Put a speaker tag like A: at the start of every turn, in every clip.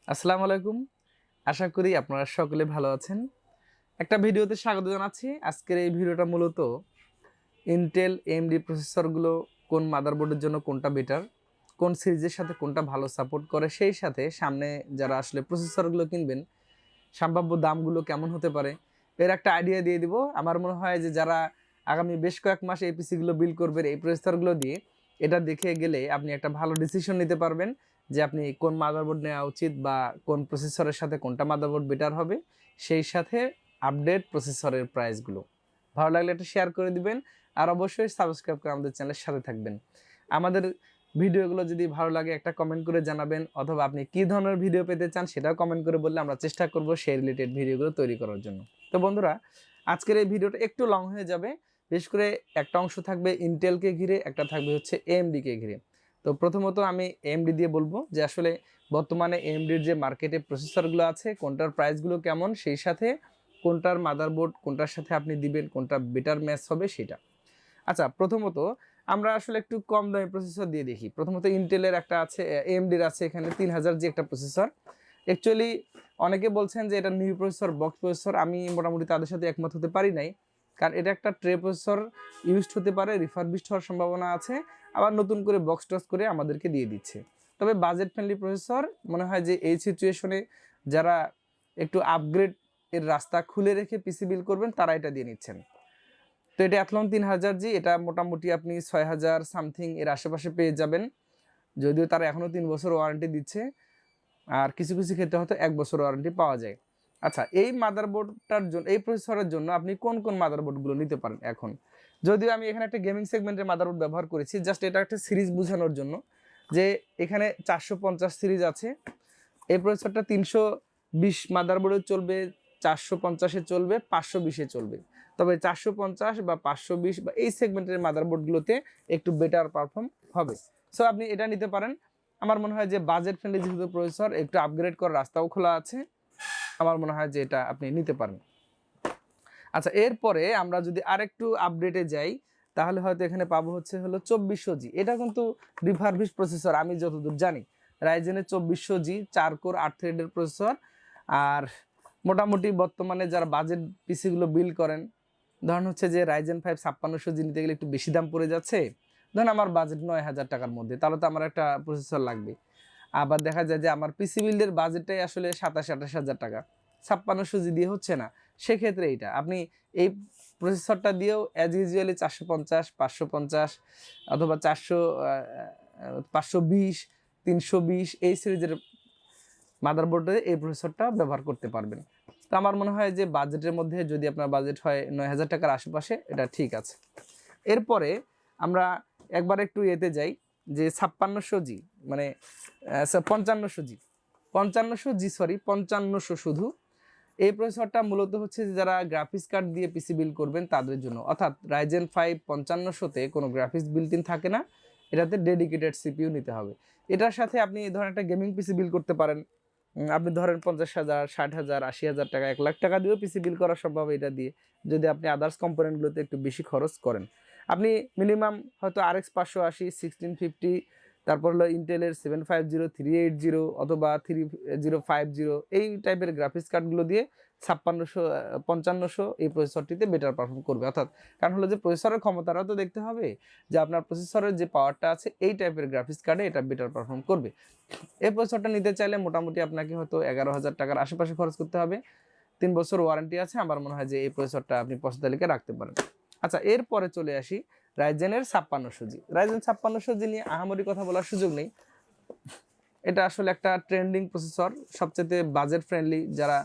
A: আসসালামু আলাইকুম। আশা করি আপনারা সকলে ভালো আছেন। একটা ভিডিওতে স্বাগত জানাচ্ছি। আজকের এই ভিডিওটা মূলত ইন্টেল AMD প্রসেসরগুলো কোন মাদারবোর্ডের জন্য কোনটা বেটার, কোন সিরিজের সাথে কোনটা ভালো সাপোর্ট করে, সেই সাথে সামনে যারা আসলে প্রসেসরগুলো কিনবেন সম্ভাব্য দামগুলো কেমন হতে পারে এর একটা আইডিয়া দিয়ে দিব। আমার মনে হয় যে যারা আগামী বেশ কয়েক মাস এই পিসিগুলো বিল্ড করবেন এই প্রসেসরগুলো দিয়ে, এটা দেখে গেলে আপনি একটা ভালো ডিসিশন নিতে পারবেন যে আপনি কোন মাদারবোর্ড নেওয়া উচিত বা কোন প্রসেসরের সাথে কোনটা মাদারবোর্ড বেটার হবে, সেই সাথে আপডেট প্রসেসরের প্রাইসগুলো। ভালো লাগলে একটা শেয়ার করে দিবেন আর অবশ্যই সাবস্ক্রাইব করে আমাদের চ্যানেলের সাথে থাকবেন। আমাদের ভিডিওগুলো যদি ভালো লাগে একটা কমেন্ট করে জানাবেন, অথবা আপনি কী ধরনের ভিডিও পেতে চান সেটাও কমেন্ট করে বললে আমরা চেষ্টা করব সেই রিলেটেড ভিডিওগুলো তৈরি করার জন্য। তো বন্ধুরা, আজকের এই ভিডিওটা একটু লং হয়ে যাবে। বিশেষ করে একটা অংশ থাকবে ইন্টেলকে ঘিরে, একটা থাকবে হচ্ছে AMDকে ঘিরে। তো প্রথমত আমি AMD দিয়ে বলবো যে আসলে বর্তমানে AMDর যে মার্কেটে প্রসেসরগুলো আছে কোনটার প্রাইসগুলো কেমন, সেই সাথে কোনটার মাদারবোর্ড কোনটার সাথে আপনি দিবেন, কোনটা বেটার ম্যাচ হবে সেটা। আচ্ছা, প্রথমত আমরা আসলে একটু কম দামি প্রসেসর দিয়ে দেখি। প্রথমত ইন্টেলের একটা আছে, AMDর আছে এখানে 3000 যে একটা প্রসেসর। অ্যাকচুয়ালি অনেকে বলছেন যে এটা নিউ প্রসেসর, বক্স প্রসেসর। আমি মোটামুটি তাদের সাথে একমত হতে পারি নাই, কারণ এটা একটা ট্রে প্রসেসর ইউজড হতে পারে, রিফারবিশড হওয়ার সম্ভাবনা আছে, আবার নতুন করে বক্স টস করে আমাদেরকে দিয়ে দিচ্ছে। তবে বাজেট ফ্রেন্ডলি প্রসেসর মনে হয় যে এই সিচুয়েশনে যারা একটু আপগ্রেড এর রাস্তা খুলে রেখে পিসি বিল করবেন তারা এটা দিয়ে নিচ্ছেন। তো এটা অ্যাথলন 3000G, এটা মোটামুটি আপনি 6000 সামথিং এর আশেপাশে পেয়ে যাবেন, যদিও তারা এখনও 3 বছর ওয়ারেন্টি দিচ্ছে, আর কিছু কিছু ক্ষেত্রে হয়তো 1 বছর ওয়ারেন্টি পাওয়া যায়। আচ্ছা, এই মাদারবোর্ডটার জন্য, এই প্রসেসরের জন্য আপনি কোন কোন মাদারবোর্ডগুলো নিতে পারেন এখন? যদিও আমি এখানে একটা গেমিং সেগমেন্টের মাদারবোর্ড ব্যবহার করেছি, জাস্ট এটা একটা সিরিজ বোঝানোর জন্য যে এখানে 450 সিরিজ আছে। এই প্রসেসরটা 320 মাদারবোর্ডে চলবে, 450-এ চলবে, 520-এ চলবে। তবে 450 বা 520 বা এই সেগমেন্টের মাদারবোর্ডগুলোতে একটু বেটার পারফর্ম হবে। সো আপনি এটা নিতে পারেন। আমার মনে হয় যে বাজেট ফ্রেন্ডলি যেহেতু প্রসেসর, একটু আপগ্রেড করার রাস্তাও খোলা আছে, আমার মনে হয় যে এটা আপনি নিতে পারেন। আচ্ছা, এরপরে আমরা যদি আরেকটু আপডেটে যাই তাহলে হয়তো এখানে পাবো হলো 2400G। এটা কিন্তু রিফারবিশ প্রসেসর আমি যতদূর জানি। রাইজেনের 2400G 4 কোর 8 থ্রেডের প্রসেসর। আর মোটামুটি বর্তমানে যারা বাজেট পিসিগুলো বিল্ড করেন, ধরুন হচ্ছে যে রাইজেন 5 5600G নিতে গেলে একটু বেশি দাম পড়ে যাচ্ছে, ধরুন আমার বাজেট 9000 টাকার মধ্যে, তাহলে তো আমার একটা প্রসেসর লাগবে। আবার দেখা যায় যে আমার পিসি বিল্ডের বাজেটটাই আসলে 27-28 হাজার টাকা, 5600G দিয়ে হচ্ছে না। সেক্ষেত্রে এইটা আপনি এই প্রসেসরটা দিয়েও অ্যাজ ইউজুয়ালি 450, 550 অথবা 400, 520, 320 এই সিরিজের মাদারবোর্ডে এই প্রসেসরটা ব্যবহার করতে পারবেন। তো আমার মনে হয় যে বাজেটের মধ্যে, যদি আপনার বাজেট হয় 9000 টাকার আশেপাশে, এটা ঠিক আছে। এরপরে আমরা একবার একটু এতে যাই যে 5600G, মানে 5500G, 5500 শুধু। এই প্রসেসরটা মূলত হচ্ছে যে যারা গ্রাফিক্স কার্ড দিয়ে পিসি বিল্ড করবেন তাদের জন্য, অর্থাৎ রাইজেন 5 5500-তে কোনো গ্রাফিক্স বিল্ট ইন থাকে না, এটাতে ডেডিকেটেড সিপিইউ নিতে হবে। এটার সাথে আপনি ধরেন একটা গেমিং পিসি বিল্ড করতে পারেন। আপনি ধরেন 50,000, 60,000, 80,000 টাকা, 1 লাখ টাকা দিয়েও পিসি বিল্ড করা সম্ভব এটা দিয়ে, যদি আপনি আদার্স কম্পোনেন্টগুলোতে একটু বেশি খরচ করেন। আপনি মিনিমাম হয়তো RX 580, 1650, তারপর হলো ইন্টেলের 750, 380 অথবা 3050 এই টাইপের গ্রাফিক্স কার্ডগুলো দিয়ে 5500 এই প্রসেসরটিতে বেটার পারফর্ম করবে। অর্থাৎ কারণ হলো যে প্রসেসরের ক্ষমতাটাও তো দেখতে হবে, যে আপনার প্রসেসরের যে পাওয়ারটা আছে এই টাইপের গ্রাফিক্স কার্ডে এটা বেটার পারফর্ম করবে। এই প্রসেসরটা নিতে চাইলে মোটামুটি আপনাকে হয়তো 11,000 টাকার আশেপাশে খরচ করতে হবে। 3 বছর ওয়ারেন্টি আছে। আমার মনে হয় যে এই প্রসেসরটা আপনি পছন্দ তালিকায় রাখতে পারেন। আচ্ছা, এরপরে চলে আসি রাইজেনের 5600G। রাইজেন 5600G নিয়ে আহামরি কথা বলার সুযোগ নেই। এটা আসলে একটা ট্রেন্ডিং প্রসেসর, সবচেয়ে বাজেট ফ্রেন্ডলি। যারা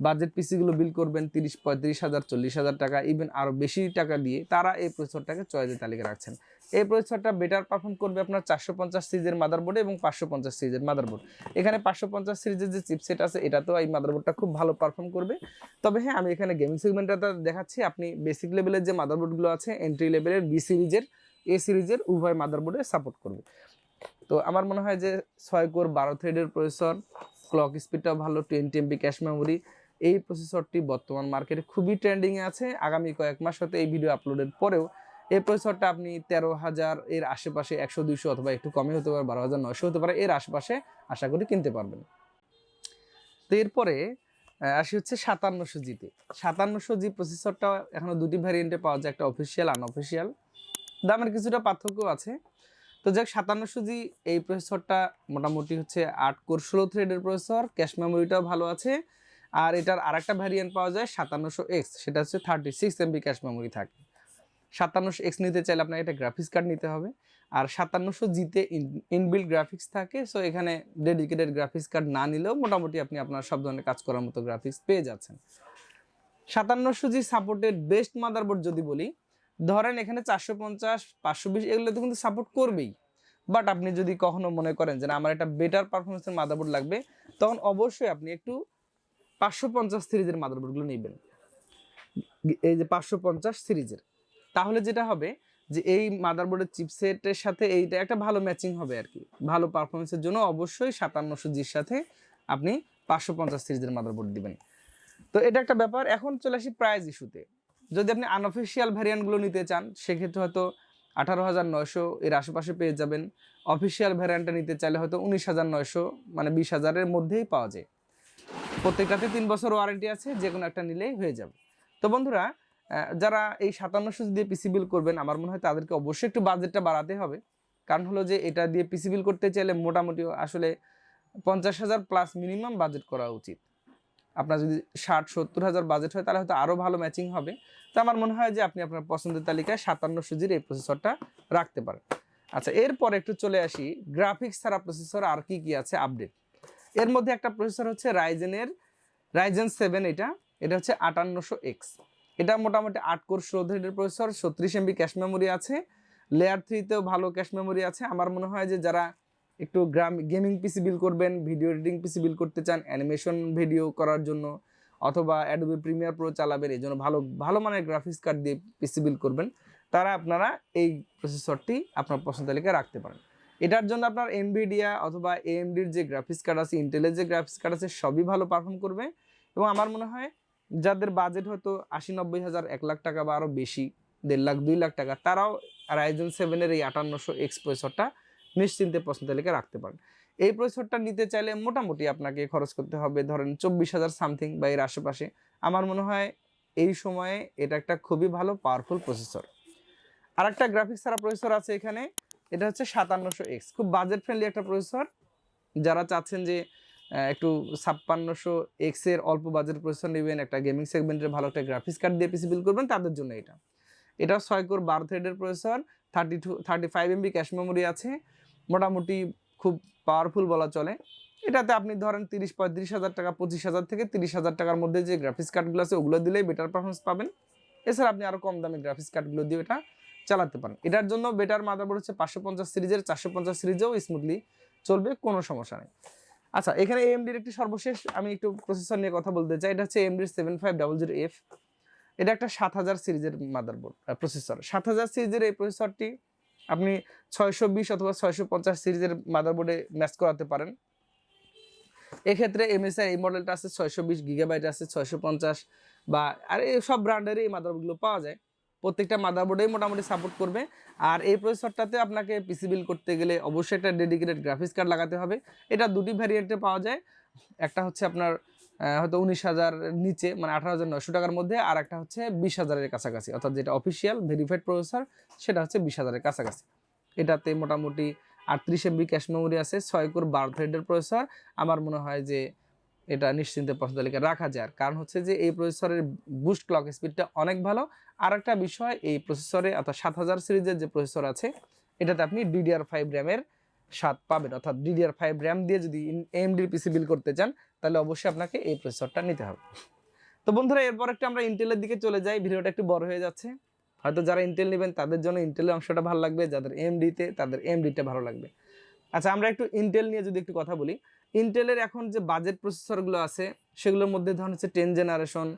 A: বাজেট পিসিগুলো বিল করবেন 30-35,000, 40,000 টাকা, ইভেন আরও বেশি টাকা দিয়ে, তারা এই প্রসেসরটাকে চয়েসের তালিকা রাখছেন। এই প্রসেসরটা বেটার পারফর্ম করবে আপনার 450 সিরিজের মাদারবোর্ডে এবং 550 সিরিজের মাদারবোর্ড। এখানে 550 সিরিজের যে চিপসেট আছে এটাতেও এই মাদারবোর্ডটা খুব ভালো পারফর্ম করবে। তবে হ্যাঁ, আমি এখানে গেমিং সেগমেন্টটা দেখাচ্ছি। আপনি বেসিক লেভেলের যে মাদারবোর্ডগুলো আছে, এন্ট্রি লেভেলের বি সিরিজের, এ সিরিজের উভয় মাদারবোর্ডে সাপোর্ট করবে। তো আমার মনে হয় যে 6 কোর 12 থ্রেডের প্রসেসর, ক্লক স্পিডটাও ভালো, 20 MB ক্যাশ মেমোরি, এই প্রসেসরটি বর্তমান মার্কেটে খুবই ট্রেন্ডিংয়ে আছে। আগামী কয়েক মাস হতে এই ভিডিও আপলোডের পরেও এই প্রসেসরটা আপনি 13,000 এর আশেপাশে, 100-200 অথবা একটু কমই হতে পারে, 12,900 হতে পারে, এর আশেপাশে আশা করি কিনতে পারবেন। তো এরপরে আসি হচ্ছে 5700G-তে। 5700G প্রসেসরটা এখনো দুটি ভ্যারিয়েন্টে পাওয়া যায়, একটা অফিসিয়াল আনঅফিসিয়াল, দামের কিছুটা পার্থক্য আছে। তো যাক 5700G এই প্রসেসরটা মোটামুটি হচ্ছে 8 কোর 16 থ্রেডের প্রসেসর, ক্যাশ মেমোরিটাও ভালো আছে। আর এটার আরেকটা ভ্যারিয়েন্ট পাওয়া যায় 5700X, সেটা হচ্ছে 36 MB ক্যাশ মেমোরি থাকে। 5700X নিতে চাইলে আপনাকে একটা গ্রাফিক্স কার্ড নিতে হবে। আর 5700G-তে ইনবিল্ট গ্রাফিক্স থাকে, সো এখানে ডেডিকেটেড গ্রাফিক্স কার্ড না নিলেও মোটামুটি আপনি আপনার সব ধরনের কাজ করার মতো গ্রাফিক্স পেয়ে যাচ্ছেন। 5700G সাপোর্টেড বেস্ট মাদারবোর্ড যদি বলি, ধরেন এখানে 450, 520 এগুলো তো কিন্তু সাপোর্ট করবেই। বাট আপনি যদি কখনো মনে করেন যে না আমার একটা বেটার পারফরমেন্সের মাদারবোর্ড লাগবে, তখন অবশ্যই আপনি একটু 550 সিরিজের মাদারবোর্ডগুলো নেবেন, এই যে 550 সিরিজের। তাহলে যেটা হবে যে এই মাদারবোর্ডের চিপসেটের সাথে এইটা একটা ভালো ম্যাচিং হবে আর কি। ভালো পারফরমেন্সের জন্য অবশ্যই 5700G-র সাথে আপনি 550 সিরিজের মাদারবোর্ড দিবেন। তো এটা একটা ব্যাপার। এখন চলে আসি প্রাইস ইস্যুতে। যদি আপনি আনঅফিসিয়াল ভ্যারিয়েন্টগুলো নিতে চান, সেক্ষেত্রে হয়তো 18,900 এর আশেপাশে পেয়ে যাবেন। অফিসিয়াল ভ্যারিয়েন্টটা নিতে চাইলে হয়তো 19,900, মানে 20,000-এর মধ্যেই পাওয়া যায়। প্রত্যেকটাতে 3 বছর ওয়ারেন্টি আছে, যে কোনো একটা নিলেই হয়ে যাবে। তো বন্ধুরা, যারা এই 5700 দিয়ে পিসি বিল করবেন, আমার মনে হয় তাদেরকে অবশ্যই একটু বাজেটটা বাড়াতে হবে। কারণ হলো যে এটা দিয়ে পিসি বিল করতে চাইলে মোটামুটি আসলে 50,000 প্লাস মিনিমাম বাজেট করা উচিত। আপনার যদি 60-70,000 বাজেট হয় তাহলে হয়তো আরও ভালো ম্যাচিং হবে। তো আমার মনে হয় যে আপনি আপনার পছন্দের তালিকায় 5700G-র এই প্রসেসরটা রাখতে পারেন। আচ্ছা, এরপর একটু চলে আসি গ্রাফিক্স ছাড়া প্রসেসর আর কি কি আছে আপডেট। এর মধ্যে একটা প্রসেসর হচ্ছে রাইজেন 7, এটা হচ্ছে 5800X। এটা মোটামুটি 8 কোর 16 থ্রেডের প্রসেসর, 36 MB ক্যাশ মেমোরি আছে, লেয়ার 3-তেও ভালো ক্যাশ মেমোরি আছে। আমার মনে হয় যে যারা একটু গেমিং পিসি বিল করবেন, ভিডিও এডিটিং পিসি বিল করতে চান, অ্যানিমেশন ভিডিও করার জন্য, অথবা অ্যাডোবি প্রিমিয়ার প্রো চালাবেন, এই জন্য ভালো মানের গ্রাফিক্স কার্ড দিয়ে পিসি বিল করবেন, তারা আপনারা এই প্রসেসরটি আপনার পছন্দ তালিকায় রাখতে পারেন। এটার জন্য আপনার এনভিডিয়া অথবা AMD-র যে গ্রাফিক্স কার্ড আছে, ইন্টেলের যে গ্রাফিক্স কার্ড আছে, সবই ভালো পারফর্ম করবে। এবং আমার মনে হয় যাদের বাজেট হয়তো 80-90 হাজার, 1 লাখ টাকা বা আরও বেশি, 1.5 লাখ 2 লাখ টাকা, তারাও রাইজেন 7-এর এই 5800X প্রসেসরটা নিশ্চিন্তে পছন্দ তালিকায় রাখতে পারেন। এই প্রসেসরটা নিতে চাইলে মোটামুটি আপনাকে খরচ করতে হবে ধরেন 24,000 সামথিং বা এর আশেপাশে। আমার মনে হয় এই সময়ে এটা একটা খুবই ভালো পাওয়ারফুল প্রসেসর। আর একটা গ্রাফিক্স ছাড়া প্রসেসর আছে এখানে, এটা হচ্ছে 5700X, খুব বাজেট ফ্রেন্ডলি একটা প্রসেসর। যারা চাচ্ছেন যে একটু 5600X-এর অল্প বাজেট প্রসেসর নেবেন, একটা গেমিং সেগমেন্টের ভালো একটা গ্রাফিক্স কার্ড দিয়ে পিসি বিল করবেন, তাদের জন্য এটা 6 কোর 12 থ্রেডের প্রসেসর, 35 MB ক্যাশ মেমোরি আছে, মোটামুটি খুব পাওয়ারফুল বলা চলে। এটাতে আপনি ধরেন 30-35 হাজার টাকা, 25,000 থেকে 30,000 টাকার মধ্যে যে গ্রাফিক্স কার্ডগুলো আছে ওগুলো দিলেই বেটার পারফরমেন্স পাবেন। এছাড়া আপনি আরও কম দামে গ্রাফিক্স কার্ডগুলো দিয়ে এটা চালাতে পারেন। এটার জন্য বেটার মাদারবোর্ড হচ্ছে 550 সিরিজের, 450 সিরিজেও স্মুথলি চলবে, কোনো সমস্যা নেই। আচ্ছা, এখানে AMD-র একটি সর্বশেষ আমি একটু প্রসেসর নিয়ে কথা বলতে চাই। এটা হচ্ছে AMD 7500F। এটা একটা 7000 সিরিজের মাদারবোর্ড প্রসেসর। 7000 সিরিজের এই প্রসেসরটি আপনি 620 অথবা 650 সিরিজের মাদারবোর্ডে ম্যাচ করাতে পারেন। এক্ষেত্রে MSI এই মডেলটা আছে 620 GB আছে, 650 বা আর এই সব ব্র্যান্ডেরই এই মাদারবোর্ডগুলো পাওয়া যায়। প্রত্যেকটা মাদারবোর্ডেই মোটামুটি সাপোর্ট করবে। আর এই প্রসেসরটাতে আপনাকে পিসি বিল করতে গেলে অবশ্যই একটা ডেডিকেটেড গ্রাফিক্স কার্ড লাগাতে হবে। এটা দুটি ভ্যারিয়েন্টে পাওয়া যায়, একটা হচ্ছে আপনার হয়তো 19,000 নিচে, মানে 18,900 টাকার মধ্যে, আর একটা হচ্ছে 20,000-এর কাছাকাছি, অর্থাৎ যেটা অফিসিয়াল ভেরিফাইড প্রসেসর সেটা হচ্ছে 20,000-এর কাছাকাছি। এটাতে মোটামুটি 38 MB ক্যাশ মেমোরি আছে, 6 কোর 12 থ্রেডের প্রসেসর। আমার মনে হয় যে এটা নিশ্চিন্তে পছন্দ তালিকায় রাখা যায়। আর কারণ হচ্ছে যে এই প্রসেসরের বুস্ট ক্লক স্পিডটা অনেক ভালো। আর একটা বিষয়, এই প্রসেসরে অর্থাৎ 7000 সিরিজের যে প্রসেসর আছে, এটাতে আপনি DDR5 র্যামের স্বাদ পাবেন, অর্থাৎ DDR5 র্যাম দিয়ে যদি AMD পিসি বিল করতে চান তাহলে অবশ্যই আপনাকে এই প্রসেসরটা নিতে হবে। তো বন্ধুরা, এরপর একটু আমরা ইন্টেলের দিকে চলে যাই। ভিডিওটা একটু বড় হয়ে যাচ্ছে, হয়তো যারা ইন্টেল নেবেন তাদের জন্য ইন্টেলের অংশটা ভালো লাগবে, যাদের AMD-তে তাদের AMD-টা ভালো লাগবে। আচ্ছা, আমরা একটু ইন্টেল নিয়ে যদি একটু কথা বলি, ইন্টেলের এখন যে বাজেট প্রসেসরগুলো আছে সেগুলোর মধ্যে ধরুন হচ্ছে 10 জেনারেশন,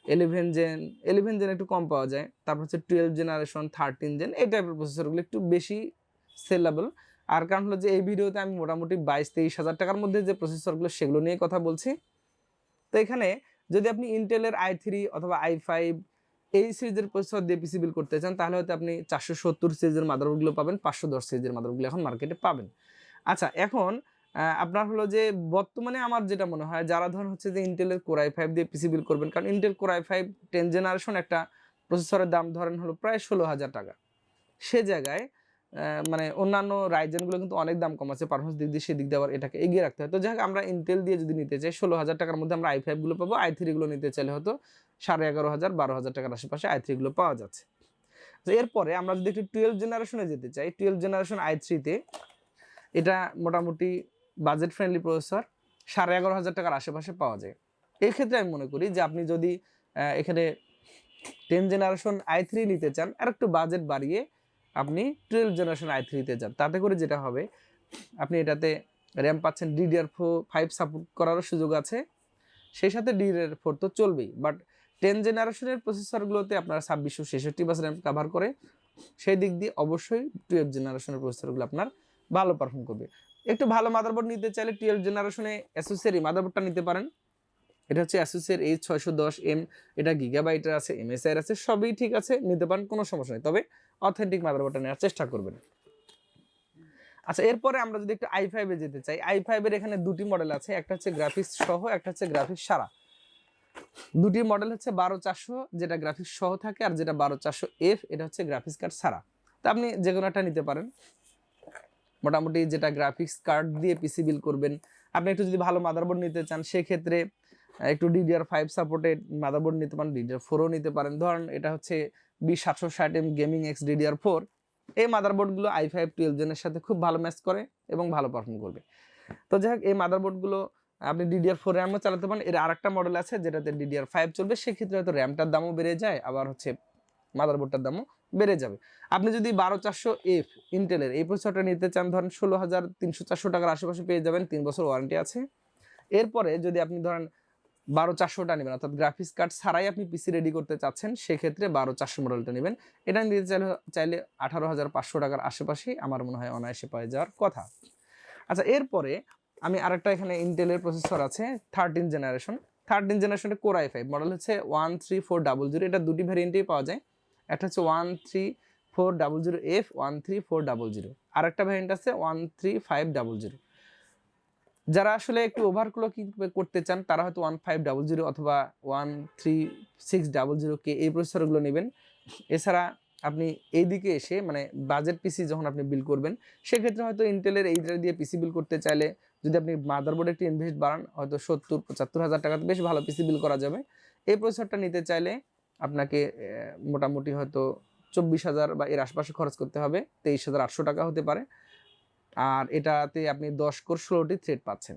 A: 11 জেন একটু কম পাওয়া যায়, তারপর হচ্ছে 12 জেনারেশন, 13 জেন, এই টাইপের প্রসেসরগুলো একটু বেশি সেলেবল। আর কারণ হলো যে এই ভিডিওতে আমি মোটামুটি 22-23 হাজার টাকার মধ্যে যে প্রসেসরগুলো সেগুলো নিয়ে কথা বলছি। তো এখানে যদি আপনি ইন্টেলের i3 অথবা i5 এই সিরিজের প্রসেসর দিয়ে পিসি বিল করতে চান তাহলে হয়তো আপনি 470 সিরিজের মাদারবোর্ডগুলো পাবেন, 510 সিরিজের মাদারবোর্ডগুলো এখন মার্কেটে পাবেন। আচ্ছা, এখন আপনার হলো যে বর্তমানে আমার যেটা মনে হয় যারা ধরুন হচ্ছে যে ইন্টেলের কোর i5 দিয়ে পিসি বিল্ড করবেন, কারণ ইন্টেল কোর i5 10 জেনারেশন একটা প্রসেসরের দাম ধরেন হলো প্রায় 16,000 টাকা। সে জায়গায় মানে অন্যান্য রাইজেনগুলো কিন্তু অনেক দাম কম আছে, পারফরমেন্স দিক দিয়ে সেদিক দিয়ে আবার এটাকে এগিয়ে রাখতে হয়। তো যাই হোক, আমরা ইন্টেল দিয়ে যদি নিতে চাই 16,000 টাকার মধ্যে আমরা i5 গুলো পাবো, i3 গুলো নিতে চাইলে হয়তো 11,500 12,000 টাকার আশেপাশে i3 গুলো পাওয়া যাচ্ছে। তো এরপরে আমরা যদি একটু 12 জেনারেশনে যেতে চাই, 12 জেনারেশন i3 তে এটা মোটামুটি বাজেট ফ্রেন্ডলি প্রসেসর 11,500 টাকার আশেপাশে পাওয়া যায়। এই ক্ষেত্রে আমি মনে করি যে আপনি যদি এখানে 10 জেনারেশন i3 নিতে চান, আর একটু বাজেট বাড়িয়ে আপনি 12 জেনারেশন i3 তে যান, তাতে করে যেটা হবে আপনি এটাতে র্যাম পাচ্ছেন DDR5 সাপোর্ট করারও সুযোগ আছে, সেই সাথে DDR4 তো চলবেই, বাট 10 জেনারেশনের প্রসেসরগুলোতে আপনার 2666 বাস র্যাম কাভার করে, সেই দিক দিয়ে অবশ্যই 12 জেনারেশনের প্রসেসরগুলো আপনার ভালো পারফর্ম করবে। একটু ভালো মাদারবোর্ড নিতে চাইলে 12 জেনারেশনে অ্যাসুসের মাদারবোর্ডটা নিতে পারেন। এটা হচ্ছে অ্যাসুসের H610M, এটা গিগাবাইটের আছে, MSI আছে, সবই ঠিক আছে, নিতে পারেন, কোনো সমস্যা নেই, তবে অথেন্টিক মাদারবোর্ডটা নেওয়ার চেষ্টা করবেন। আচ্ছা, এরপরে আমরা যদি একটু i5 এ যেতে চাই, i5 এর এখানে দুটি মডেল আছে, একটা হচ্ছে গ্রাফিক্স সহ, একটা হচ্ছে গ্রাফিক্স ছাড়া। দুটি মডেল হচ্ছে 12400 যেটা গ্রাফিক্স সহ থাকে, আর যেটা 12400F এটা হচ্ছে গ্রাফিক্স কার্ড ছাড়া। তো আপনি যে কোনো একটা নিতে পারেন, মোটামুটি যেটা গ্রাফিক্স কার্ড দিয়ে পিসি বিল্ড করবেন। আপনি একটু যদি ভালো মাদারবোর্ড নিতে চান, সেক্ষেত্রে একটু DDR5 সাপোর্টেড মাদারবোর্ড নিতে পারেন, DDR4ও নিতে পারেন। ধরেন এটা হচ্ছে 20760M গেমিং এক্স DDR4, এই মাদারবোর্ডগুলো i5 12 জেনের সাথে খুব ভালো ম্যাচ করে এবং ভালো পারফর্ম করবে। তো যাই হোক, এই মাদারবোর্ডগুলো আপনি DDR4 র্যামও চালাতে পারেন। এর আরেকটা মডেল আছে যেটাতে DDR5 চলবে, সেক্ষেত্রে হয়তো র্যামটার দামও বেড়ে যায়, আবার হচ্ছে মাদারবোর্ডটার দামও বেড়ে যাবে। আপনি যদি 12400F ইন্টেলের এই প্রসেসরটা নিতে চান, ধরেন 16,300-400 টাকার আশেপাশে পেয়ে যাবেন, 3 বছর ওয়ারেন্টি আছে। এরপরে যদি আপনি ধরেন 12400টা নেবেন, অর্থাৎ গ্রাফিক্স কার্ড ছাড়াই আপনি পিসি রেডি করতে চাচ্ছেন, সেক্ষেত্রে 12400 মডেলটা নেবেন। এটা নিতে চাইলে 18,500 টাকার আশেপাশেই আমার মনে হয় অনায়াসে পেয়ে যাওয়ার কথা। আচ্ছা, এরপরে আমি আরেকটা এখানে ইন্টেলের প্রসেসর আছে 13 জেনারেশন। 13 জেনারেশনের কোর i5 মডেল হচ্ছে 13400, এটা দুটি ভ্যারিয়েন্টেই পাওয়া যায়। একটা হচ্ছে 13400F, 13400, আর একটা ভ্যারিয়েন্ট আছে 13500। যারা আসলে একটু ওভারক্লকিং করতে চান তারা হয়তো 1500 অথবা 13600K এই প্রসেসরগুলো নেবেন। এছাড়া আপনি এইদিকে এসে মানে বাজেট পিসি যখন আপনি বিল্ড করবেন, সেক্ষেত্রে হয়তো ইন্টেলের এইটা দিয়ে পিসি বিল্ড করতে চাইলে যদি আপনি মাদারবোর্ডে একটু ইনভেস্ট বাড়ান, হয়তো 70-75 হাজার টাকাতে বেশ ভালো পিসি বিল্ড করা যাবে। এই প্রসেসরটা নিতে চাইলে আপনাকে মোটামুটি হয়তো 24,000 বা এর আশপাশে খরচ করতে হবে, 23,800 টাকা হতে পারে। আর এটাতে আপনি 10 কোর 16টি থ্রেড পাচ্ছেন।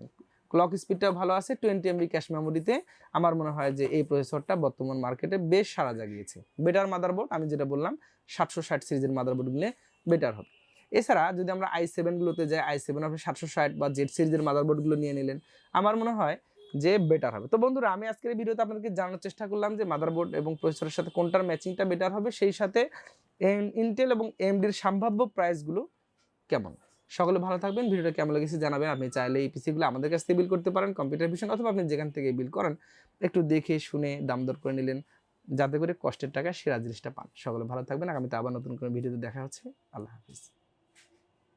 A: ক্লক স্পিডটাও ভালো আছে, 20 MB ক্যাশ মেমোরিতে। আমার মনে হয় যে এই প্রসেসরটা বর্তমান মার্কেটে বেশ সাড়া জাগিয়েছে। বেটার মাদারবোর্ড আমি যেটা বললাম 760 সিরিজের মাদারবোর্ড নিলে বেটার হবে। এছাড়া যদি আমরা i7গুলোতে যাই, i7 আপনি 760 বা জেড সিরিজের মাদারবোর্ডগুলো নিয়ে নিলেন, আমার মনে হয় যে বেটার হবে। তো বন্ধুরা, আমি আজকের এই ভিডিওতে আপনাদেরকে জানার চেষ্টা করলাম যে মাদারবোর্ড এবং প্রসেসরের সাথে কোনটার ম্যাচিংটা বেটার হবে, সেই সাথে ইন্টেল এবং AMDর সম্ভাব্য প্রাইসগুলো কেমন। সকলে ভালো থাকবেন। ভিডিওটা কেমন লেগেছে জানাবেন। আপনি চাইলে এই পিসিগুলো আমাদের কাছ থেকে বিল করতে পারেন, কম্পিউটার ভিশন, অথবা আপনি যেখান থেকে বিল করেন একটু দেখে শুনে দাম দর করে নিলেন, যাতে করে কষ্টের টাকা সেরা জিনিসটা পান। সকলে ভালো থাকবেন। আগামীতে আবার নতুন কোনো ভিডিওতে দেখা হচ্ছে। আল্লাহ হাফিজ।